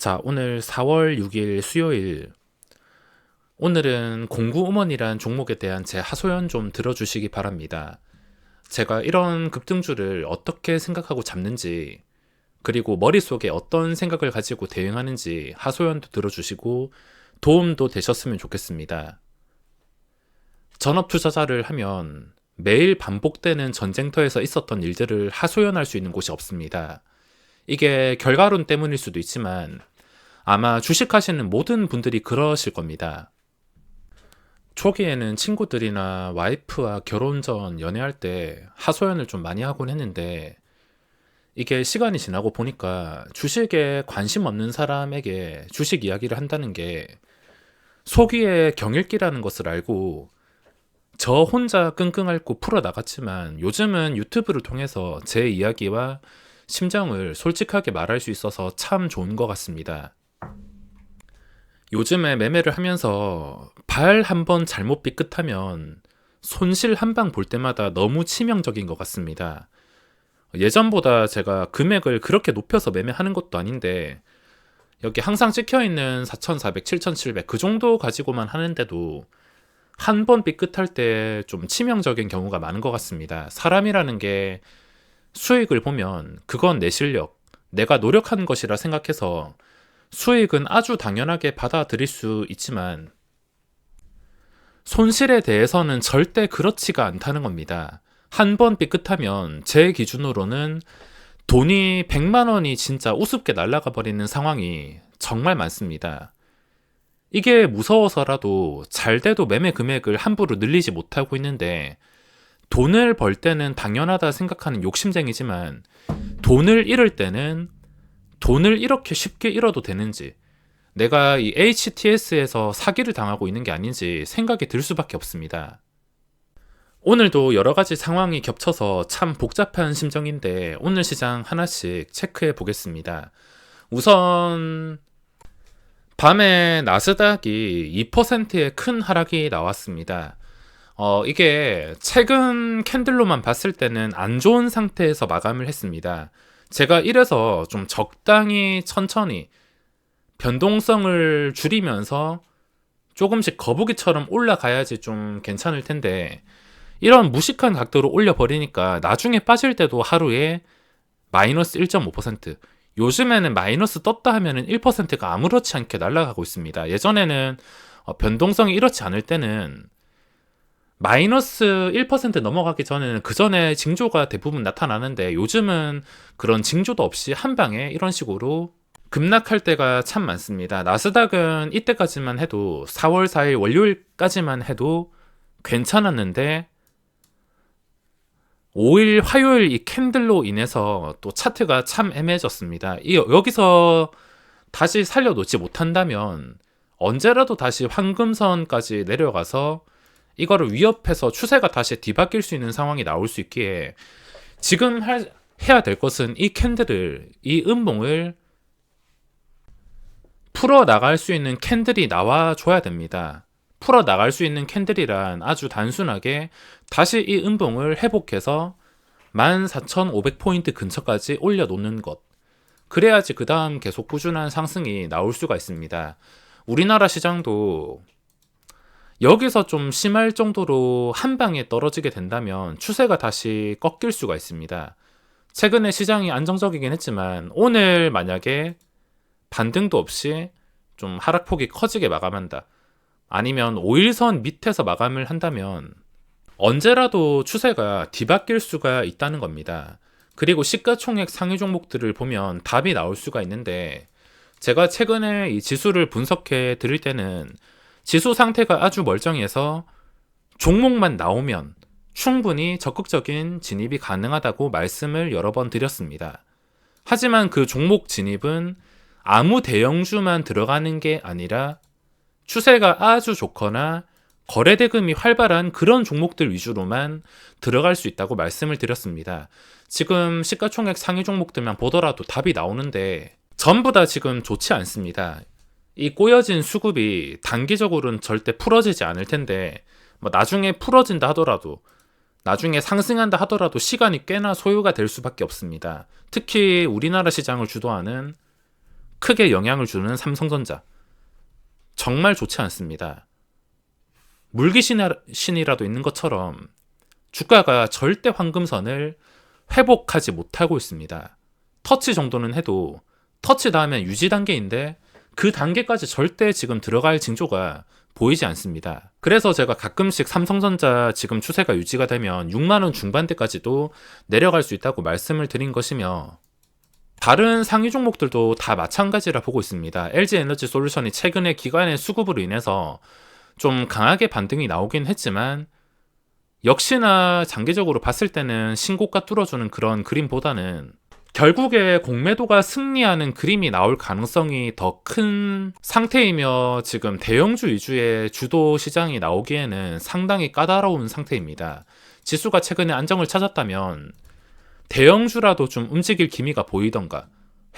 자, 오늘 4월 6일 수요일. 오늘은 공구음원이란 종목에 대한 제 하소연 좀 들어주시기 바랍니다. 제가 이런 급등주를 어떻게 생각하고 잡는지, 그리고 머릿속에 어떤 생각을 가지고 대응하는지 하소연도 들어주시고 도움도 되셨으면 좋겠습니다. 전업 투자자를 하면 매일 반복되는 전쟁터에서 있었던 일들을 하소연할 수 있는 곳이 없습니다. 이게 결과론 때문일 수도 있지만 아마 주식하시는 모든 분들이 그러실 겁니다. 초기에는 친구들이나 와이프와 결혼 전 연애할 때 하소연을 좀 많이 하곤 했는데 이게 시간이 지나고 보니까 주식에 관심 없는 사람에게 주식 이야기를 한다는 게 소기의 경읽기라는 것을 알고 저 혼자 끙끙 앓고 풀어나갔지만 요즘은 유튜브를 통해서 제 이야기와 심정을 솔직하게 말할 수 있어서 참 좋은 것 같습니다. 요즘에 매매를 하면서 발 한 번 잘못 삐끗하면 손실 한 방 볼 때마다 너무 치명적인 것 같습니다. 예전보다 제가 금액을 그렇게 높여서 매매하는 것도 아닌데 여기 항상 찍혀있는 4,400, 7,700 그 정도 가지고만 하는데도 한 번 삐끗할 때 좀 치명적인 경우가 많은 것 같습니다. 사람이라는 게 수익을 보면 그건 내 실력, 내가 노력한 것이라 생각해서 수익은 아주 당연하게 받아들일 수 있지만 손실에 대해서는 절대 그렇지가 않다는 겁니다. 한 번 삐끗하면 제 기준으로는 돈이 100만 원이 진짜 우습게 날아가 버리는 상황이 정말 많습니다. 이게 무서워서라도 잘 돼도 매매 금액을 함부로 늘리지 못하고 있는데 돈을 벌 때는 당연하다 생각하는 욕심쟁이지만 돈을 잃을 때는 돈을 이렇게 쉽게 잃어도 되는지, 내가 이 HTS에서 사기를 당하고 있는 게 아닌지 생각이 들 수밖에 없습니다. 오늘도 여러 가지 상황이 겹쳐서 참 복잡한 심정인데 오늘 시장 하나씩 체크해 보겠습니다. 우선 밤에 나스닥이 2%의 큰 하락이 나왔습니다. 이게 최근 캔들로만 봤을 때는 안 좋은 상태에서 마감을 했습니다. 제가 이래서 좀 적당히 천천히 변동성을 줄이면서 조금씩 거북이처럼 올라가야지 좀 괜찮을 텐데 이런 무식한 각도로 올려버리니까 나중에 빠질 때도 하루에 마이너스 1.5%, 요즘에는 마이너스 떴다 하면은 1%가 아무렇지 않게 날아가고 있습니다. 예전에는 변동성이 이렇지 않을 때는 마이너스 1% 넘어가기 전에는 그 전에 징조가 대부분 나타나는데 요즘은 그런 징조도 없이 한 방에 이런 식으로 급락할 때가 참 많습니다. 나스닥은 이때까지만 해도 4월 4일 월요일까지만 해도 괜찮았는데 5일 화요일 이 캔들로 인해서 또 차트가 참 애매해졌습니다. 여기서 다시 살려놓지 못한다면 언제라도 다시 황금선까지 내려가서 이거를 위협해서 추세가 다시 뒤바뀔 수 있는 상황이 나올 수 있기에 지금 해야 될 것은 이 캔들을, 이 음봉을 풀어나갈 수 있는 캔들이 나와줘야 됩니다. 풀어나갈 수 있는 캔들이란 아주 단순하게 다시 이 음봉을 회복해서 14,500포인트 근처까지 올려놓는 것. 그래야지 그 다음 계속 꾸준한 상승이 나올 수가 있습니다. 우리나라 시장도 여기서 좀 심할 정도로 한 방에 떨어지게 된다면 추세가 다시 꺾일 수가 있습니다. 최근에 시장이 안정적이긴 했지만 오늘 만약에 반등도 없이 좀 하락폭이 커지게 마감한다, 아니면 5일선 밑에서 마감을 한다면 언제라도 추세가 뒤바뀔 수가 있다는 겁니다. 그리고 시가총액 상위 종목들을 보면 답이 나올 수가 있는데 제가 최근에 이 지수를 분석해 드릴 때는 지수 상태가 아주 멀쩡해서 종목만 나오면 충분히 적극적인 진입이 가능하다고 말씀을 여러 번 드렸습니다. 하지만 그 종목 진입은 아무 대형주만 들어가는 게 아니라 추세가 아주 좋거나 거래 대금이 활발한 그런 종목들 위주로만 들어갈 수 있다고 말씀을 드렸습니다. 지금 시가총액 상위 종목들만 보더라도 답이 나오는데 전부 다 지금 좋지 않습니다. 이 꼬여진 수급이 단기적으로는 절대 풀어지지 않을 텐데 나중에 풀어진다 하더라도, 나중에 상승한다 하더라도 시간이 꽤나 소요가 될 수밖에 없습니다. 특히 우리나라 시장을 주도하는 크게 영향을 주는 삼성전자. 정말 좋지 않습니다. 물귀신이라도 있는 것처럼 주가가 절대 황금선을 회복하지 못하고 있습니다. 터치 정도는 해도 터치 다음에 유지 단계인데 그 단계까지 절대 지금 들어갈 징조가 보이지 않습니다. 그래서 제가 가끔씩 삼성전자 지금 추세가 유지가 되면 6만원 중반대까지도 내려갈 수 있다고 말씀을 드린 것이며, 다른 상위 종목들도 다 마찬가지라 보고 있습니다. LG에너지솔루션이 최근에 기관의 수급으로 인해서 좀 강하게 반등이 나오긴 했지만 역시나 장기적으로 봤을 때는 신고가 뚫어주는 그런 그림보다는 결국에 공매도가 승리하는 그림이 나올 가능성이 더 큰 상태이며, 지금 대형주 위주의 주도 시장이 나오기에는 상당히 까다로운 상태입니다. 지수가 최근에 안정을 찾았다면 대형주라도 좀 움직일 기미가 보이던가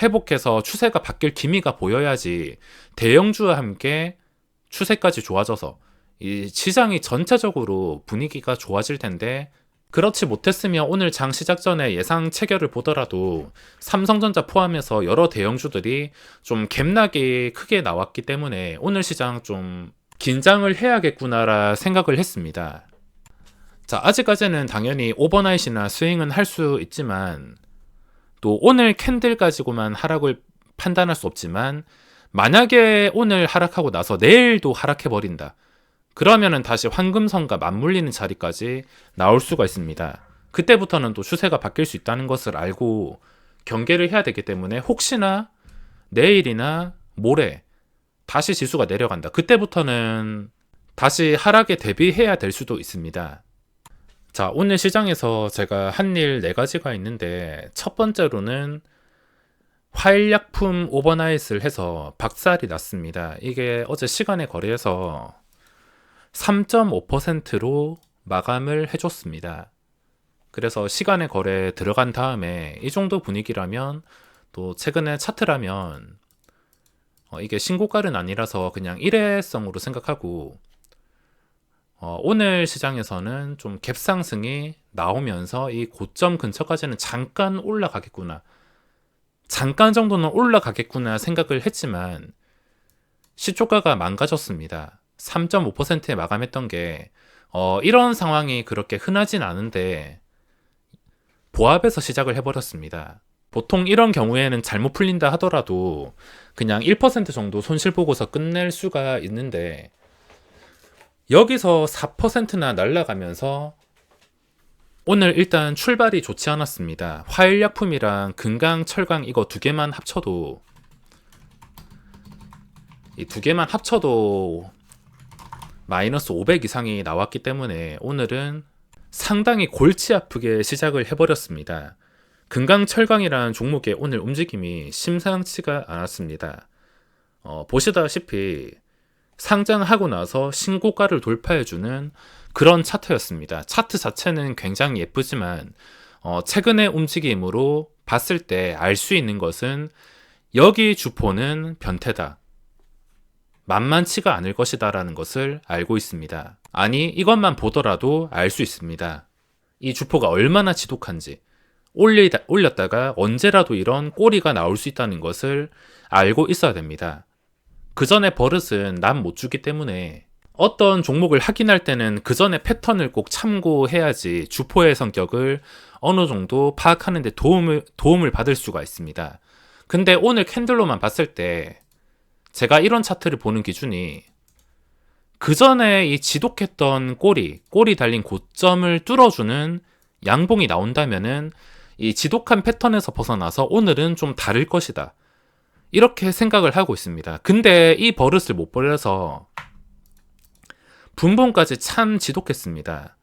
회복해서 추세가 바뀔 기미가 보여야지 대형주와 함께 추세까지 좋아져서 이 시장이 전체적으로 분위기가 좋아질 텐데, 그렇지 못했으면 오늘 장 시작 전에 예상 체결을 보더라도 삼성전자 포함해서 여러 대형주들이 좀 갭락이 크게 나왔기 때문에 오늘 시장 좀 긴장을 해야겠구나라 생각을 했습니다. 자, 아직까지는 당연히 오버나잇이나 스윙은 할 수 있지만 또 오늘 캔들 가지고만 하락을 판단할 수 없지만, 만약에 오늘 하락하고 나서 내일도 하락해버린다, 그러면은 다시 황금선과 맞물리는 자리까지 나올 수가 있습니다. 그때부터는 또 추세가 바뀔 수 있다는 것을 알고 경계를 해야 되기 때문에, 혹시나 내일이나 모레 다시 지수가 내려간다, 그때부터는 다시 하락에 대비해야 될 수도 있습니다. 자, 오늘 시장에서 제가 한 일 4가지가 있는데, 첫 번째로는 화일약품 오버나잇을 해서 박살이 났습니다. 이게 어제 시간의 거래에서 3.5%로 마감을 해줬습니다. 그래서 시간의 거래에 들어간 다음에 이 정도 분위기라면, 또 최근에 차트라면 이게 신고가는 아니라서 그냥 일회성으로 생각하고, 오늘 시장에서는 좀 갭상승이 나오면서 이 고점 근처까지는 잠깐 올라가겠구나, 잠깐 정도는 올라가겠구나 생각을 했지만 시초가가 망가졌습니다. 3.5%에 마감했던 게 이런 상황이 그렇게 흔하진 않은데 보합에서 시작을 해버렸습니다. 보통 이런 경우에는 잘못 풀린다 하더라도 그냥 1% 정도 손실 보고서 끝낼 수가 있는데, 여기서 4%나 날아가면서 오늘 일단 출발이 좋지 않았습니다. 화일약품이랑 금강, 철강 이거 두 개만 합쳐도, 이 두 개만 합쳐도 마이너스 500 이상이 나왔기 때문에 오늘은 상당히 골치 아프게 시작을 해버렸습니다. 금강, 철강이라는 종목의 오늘 움직임이 심상치가 않았습니다. 보시다시피 상장하고 나서 신고가를 돌파해주는 그런 차트였습니다. 차트 자체는 굉장히 예쁘지만 최근의 움직임으로 봤을 때 알 수 있는 것은 여기 주포는 변태다, 만만치가 않을 것이다 라는 것을 알고 있습니다. 아니, 이것만 보더라도 알 수 있습니다. 이 주포가 얼마나 지독한지, 올렸다가 언제라도 이런 꼬리가 나올 수 있다는 것을 알고 있어야 됩니다. 그 전에 버릇은 남 못 주기 때문에 어떤 종목을 확인할 때는 그 전에 패턴을 꼭 참고해야지 주포의 성격을 어느 정도 파악하는 데 도움을 받을 수가 있습니다. 근데 오늘 캔들로만 봤을 때 제가 이런 차트를 보는 기준이, 그 전에 이 지독했던 꼬리 달린 고점을 뚫어주는 양봉이 나온다면은 이 지독한 패턴에서 벗어나서 오늘은 좀 다를 것이다, 이렇게 생각을 하고 있습니다. 근데 이 버릇을 못 버려서 분봉까지 참 지독했습니다.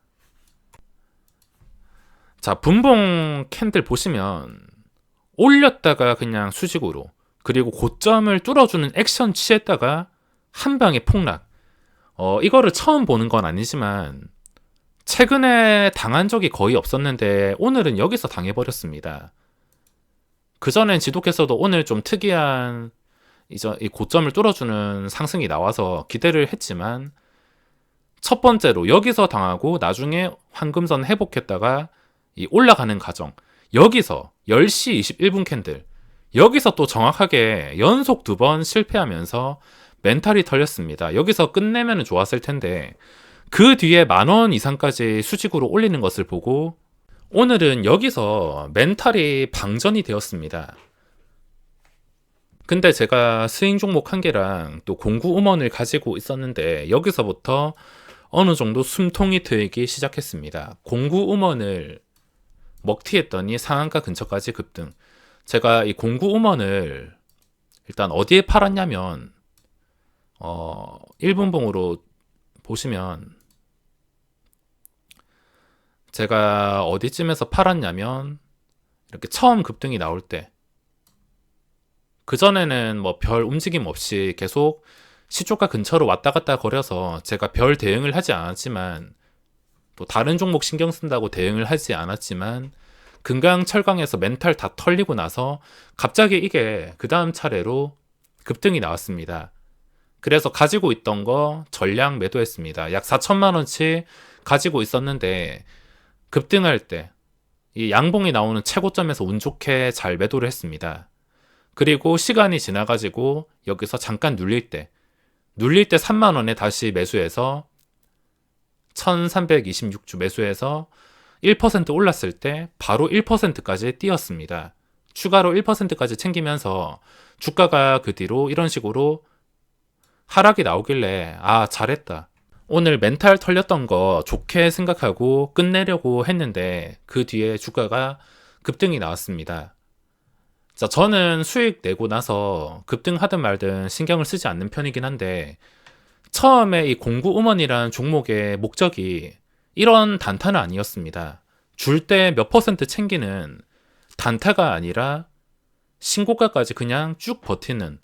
자, 분봉 캔들 보시면 올렸다가 그냥 수직으로, 그리고 고점을 뚫어주는 액션 취했다가 한 방에 폭락. 이거를 처음 보는 건 아니지만 최근에 당한 적이 거의 없었는데 오늘은 여기서 당해버렸습니다. 그전엔 지독했어도 오늘 좀 특이한 이 고점을 뚫어주는 상승이 나와서 기대를 했지만, 첫 번째로 여기서 당하고 나중에 황금선 회복했다가 이 올라가는 과정, 여기서 10시 21분 캔들, 여기서 또 정확하게 연속 2번 실패하면서 멘탈이 털렸습니다. 여기서 끝내면 좋았을 텐데 그 뒤에 10,000원 이상까지 수직으로 올리는 것을 보고 오늘은 여기서 멘탈이 방전이 되었습니다. 근데 제가 스윙 종목 한 개랑 또 공구 음원을 가지고 있었는데 여기서부터 어느 정도 숨통이 트이기 시작했습니다. 공구 음원을 먹튀했더니 상한가 근처까지 급등. 제가 이 공구 음원을 일단 어디에 팔았냐면 1분봉으로 보시면 제가 어디쯤에서 팔았냐면 이렇게 처음 급등이 나올 때 그전에는 뭐 별 움직임 없이 계속 시초가 근처로 왔다 갔다 거려서 제가 별 대응을 하지 않았지만 또 다른 종목 신경 쓴다고 대응을 하지 않았지만 금강 철강에서 멘탈 다 털리고 나서 갑자기 이게 그 다음 차례로 급등이 나왔습니다. 그래서 가지고 있던 거 전량 매도했습니다. 약 4천만 원치 가지고 있었는데 급등할 때 이 양봉이 나오는 최고점에서 운 좋게 잘 매도를 했습니다. 그리고 시간이 지나가지고 여기서 잠깐 눌릴 때 3만 원에 다시 매수해서 1326주 매수해서 1% 올랐을 때 바로 1%까지 뛰었습니다. 추가로 1%까지 챙기면서 주가가 그 뒤로 이런 식으로 하락이 나오길래 아 잘했다. 오늘 멘탈 털렸던 거 좋게 생각하고 끝내려고 했는데 그 뒤에 주가가 급등이 나왔습니다. 자, 저는 수익 내고 나서 급등하든 말든 신경을 쓰지 않는 편이긴 한데 처음에 이 공구 음원이란 종목의 목적이 이런 단타는 아니었습니다. 줄 때 몇 퍼센트 챙기는 단타가 아니라 신고가까지 그냥 쭉 버티는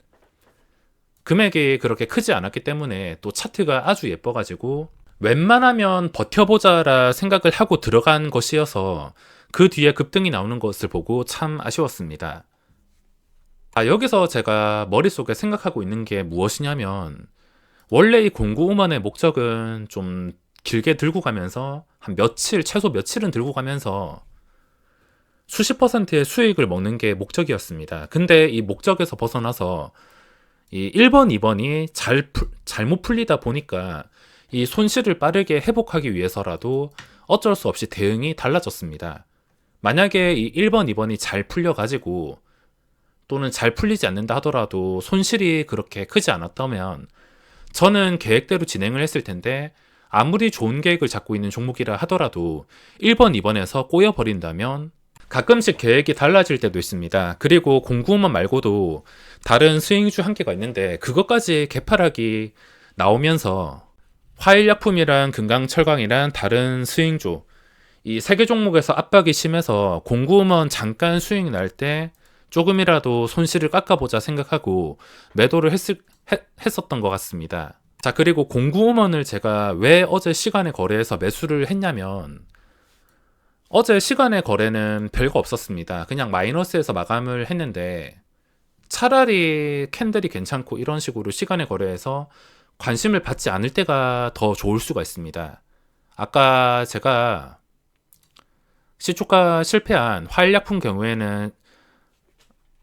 금액이 그렇게 크지 않았기 때문에 또 차트가 아주 예뻐가지고 웬만하면 버텨보자라 생각을 하고 들어간 것이어서 그 뒤에 급등이 나오는 것을 보고 참 아쉬웠습니다. 여기서 제가 머릿속에 생각하고 있는 게 무엇이냐면 원래 이 공구 음원의 목적은 좀 길게 들고 가면서 한 며칠, 최소 며칠은 들고 가면서 수십 퍼센트의 수익을 먹는 게 목적이었습니다. 근데 이 목적에서 벗어나서 이 1번, 2번이 잘못 풀리다 보니까 이 손실을 빠르게 회복하기 위해서라도 어쩔 수 없이 대응이 달라졌습니다. 만약에 이 1번, 2번이 잘 풀려가지고 또는 잘 풀리지 않는다 하더라도 손실이 그렇게 크지 않았다면 저는 계획대로 진행을 했을 텐데 아무리 좋은 계획을 잡고 있는 종목이라 하더라도 1번, 2번에서 꼬여버린다면 가끔씩 계획이 달라질 때도 있습니다. 그리고 공구음원 말고도 다른 스윙주 한 개가 있는데 그것까지 개파락이 나오면서 화일약품이랑 금강철강이랑 다른 스윙주 이 세 개 종목에서 압박이 심해서 공구음원 잠깐 수익 날 때 조금이라도 손실을 깎아보자 생각하고 매도를 했었던 것 같습니다. 자, 그리고 공구음원을 제가 왜 어제 시간에 거래해서 매수를 했냐면 어제 시간의 거래는 별거 없었습니다. 그냥 마이너스에서 마감을 했는데 차라리 캔들이 괜찮고 이런 식으로 시간에 거래해서 관심을 받지 않을 때가 더 좋을 수가 있습니다. 아까 제가 시초가 실패한 화일약품 경우에는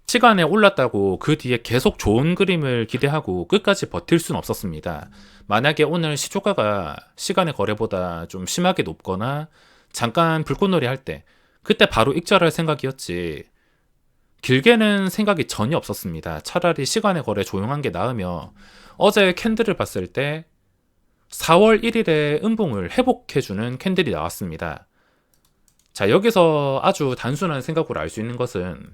시간에 올랐다고 그 뒤에 계속 좋은 그림을 기대하고 끝까지 버틸 수는 없었습니다. 만약에 오늘 시초가가 시간의 거래보다 좀 심하게 높거나 잠깐 불꽃놀이 할 때 그때 바로 익절할 생각이었지 길게는 생각이 전혀 없었습니다. 차라리 시간의 거래 조용한 게 나으며 어제 캔들을 봤을 때 4월 1일에 음봉을 회복해주는 캔들이 나왔습니다. 자, 여기서 아주 단순한 생각으로 알 수 있는 것은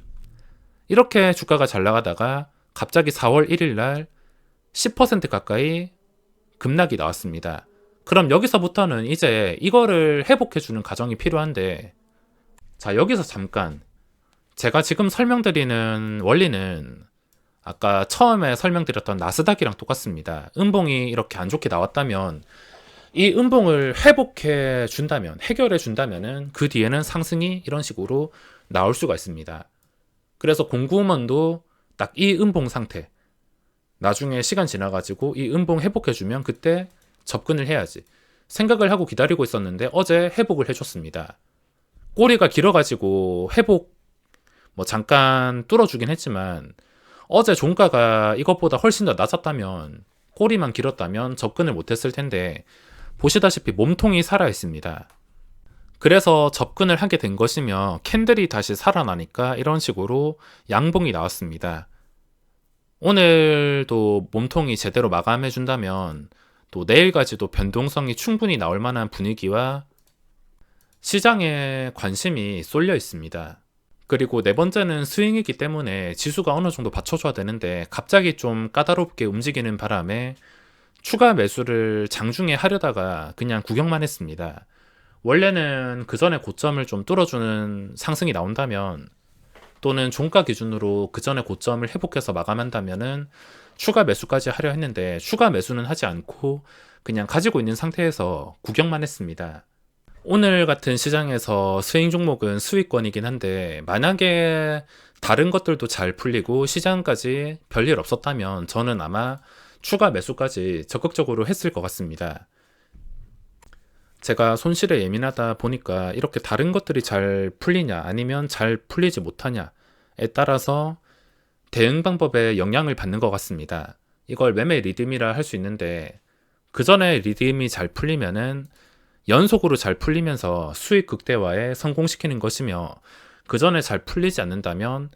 이렇게 주가가 잘 나가다가 갑자기 4월 1일 날 10% 가까이 급락이 나왔습니다. 그럼 여기서부터는 이제 이거를 회복해주는 과정이 필요한데 자, 여기서 잠깐 제가 지금 설명드리는 원리는 아까 처음에 설명드렸던 나스닥이랑 똑같습니다. 음봉이 이렇게 안 좋게 나왔다면 이 음봉을 회복해 준다면, 해결해 준다면은 그 뒤에는 상승이 이런 식으로 나올 수가 있습니다. 그래서 공구음원도 딱 이 음봉 상태 나중에 시간 지나가지고 이 음봉 회복해주면 그때 접근을 해야지 생각을 하고 기다리고 있었는데 어제 회복을 해줬습니다. 꼬리가 길어가지고 회복 뭐 잠깐 뚫어주긴 했지만 어제 종가가 이것보다 훨씬 더 낮았다면, 꼬리만 길었다면 접근을 못했을 텐데 보시다시피 몸통이 살아 있습니다. 그래서 접근을 하게 된 것이며 캔들이 다시 살아나니까 이런 식으로 양봉이 나왔습니다. 오늘도 몸통이 제대로 마감해 준다면 또 내일까지도 변동성이 충분히 나올 만한 분위기와 시장에 관심이 쏠려 있습니다. 그리고 네 번째는 스윙이기 때문에 지수가 어느 정도 받쳐줘야 되는데 갑자기 좀 까다롭게 움직이는 바람에 추가 매수를 장중에 하려다가 그냥 구경만 했습니다. 원래는 그 전에 고점을 좀 뚫어주는 상승이 나온다면, 또는 종가 기준으로 그 전에 고점을 회복해서 마감한다면은 추가 매수까지 하려 했는데 추가 매수는 하지 않고 그냥 가지고 있는 상태에서 구경만 했습니다. 오늘 같은 시장에서 스윙 종목은 수익권이긴 한데, 만약에 다른 것들도 잘 풀리고 시장까지 별일 없었다면 저는 아마 추가 매수까지 적극적으로 했을 것 같습니다. 제가 손실에 예민하다 보니까 이렇게 다른 것들이 잘 풀리냐 아니면 잘 풀리지 못하냐에 따라서 대응 방법에 영향을 받는 것 같습니다. 이걸 매매 리듬이라 할 수 있는데, 그 전에 리듬이 잘 풀리면은 연속으로 잘 풀리면서 수익 극대화에 성공시키는 것이며, 그 전에 잘 풀리지 않는다면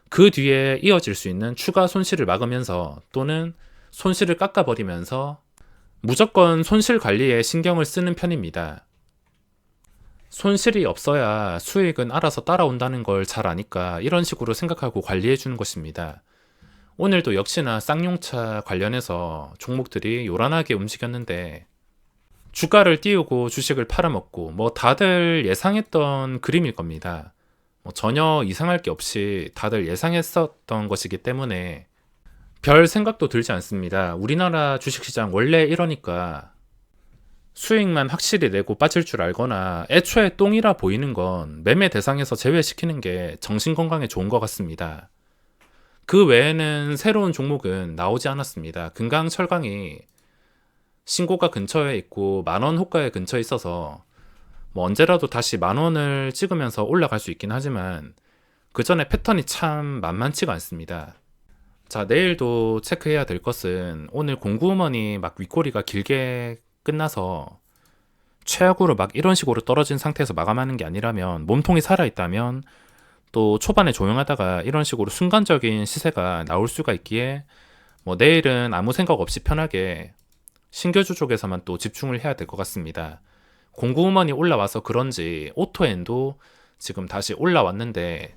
그 뒤에 이어질 수 있는 추가 손실을 막으면서 또는 손실을 깎아버리면서 무조건 손실 관리에 신경을 쓰는 편입니다. 손실이 없어야 수익은 알아서 따라온다는 걸 잘 아니까 이런 식으로 생각하고 관리해 주는 것입니다. 오늘도 역시나 쌍용차 관련해서 종목들이 요란하게 움직였는데, 주가를 띄우고 주식을 팔아먹고 뭐 다들 예상했던 그림일 겁니다. 뭐 전혀 이상할 게 없이 다들 예상했었던 것이기 때문에 별 생각도 들지 않습니다. 우리나라 주식시장 원래 이러니까 수익만 확실히 내고 빠질 줄 알거나 애초에 똥이라 보이는 건 매매 대상에서 제외시키는 게 정신건강에 좋은 것 같습니다. 그 외에는 새로운 종목은 나오지 않았습니다. 금강 철강이 신고가 근처에 있고 만원 호가에 근처에 있어서 뭐 언제라도 다시 만원을 찍으면서 올라갈 수 있긴 하지만 그 전에 패턴이 참 만만치가 않습니다. 자, 내일도 체크해야 될 것은, 오늘 공구음원이 막 윗꼬리가 길게 끝나서 최악으로 막 이런 식으로 떨어진 상태에서 마감하는 게 아니라면, 몸통이 살아있다면 또 초반에 조용하다가 이런 식으로 순간적인 시세가 나올 수가 있기에 뭐 내일은 아무 생각 없이 편하게 신규주 쪽에서만 또 집중을 해야 될 것 같습니다. 공구음원이 올라와서 그런지 오토엔도 지금 다시 올라왔는데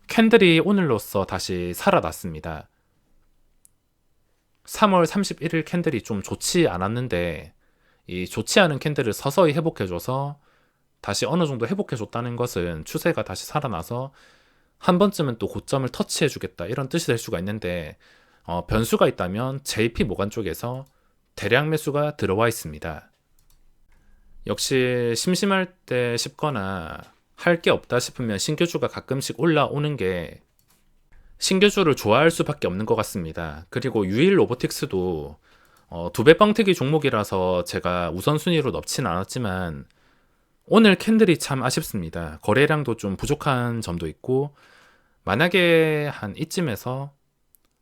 캔들이 오늘로써 다시 살아났습니다. 3월 31일 캔들이 좀 좋지 않았는데 이 좋지 않은 캔들을 서서히 회복해줘서 다시 어느 정도 회복해줬다는 것은 추세가 다시 살아나서 한 번쯤은 또 고점을 터치해주겠다 이런 뜻이 될 수가 있는데, 변수가 있다면 JP 모간 쪽에서 대량 매수가 들어와 있습니다. 역시 심심할 때 싶거나 할 게 없다 싶으면 신규주가 가끔씩 올라오는 게 신규주를 좋아할 수밖에 없는 것 같습니다. 그리고 유일 로보틱스도 두배 뻥튀기 종목이라서 제가 우선순위로 넣진 않았지만 오늘 캔들이 참 아쉽습니다. 거래량도 좀 부족한 점도 있고, 만약에 한 이쯤에서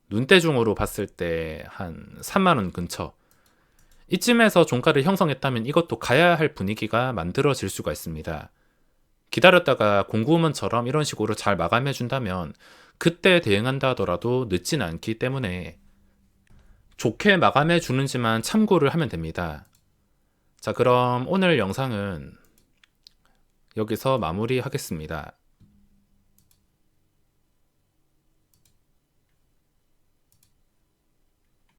눈대중으로 봤을 때 한 3만원 근처 이쯤에서 종가를 형성했다면 이것도 가야 할 분위기가 만들어질 수가 있습니다. 기다렸다가 공구음원처럼 이런 식으로 잘 마감해 준다면 그때 대응한다 하더라도 늦진 않기 때문에 좋게 마감해 주는지만 참고를 하면 됩니다. 자, 그럼 오늘 영상은 여기서 마무리하겠습니다.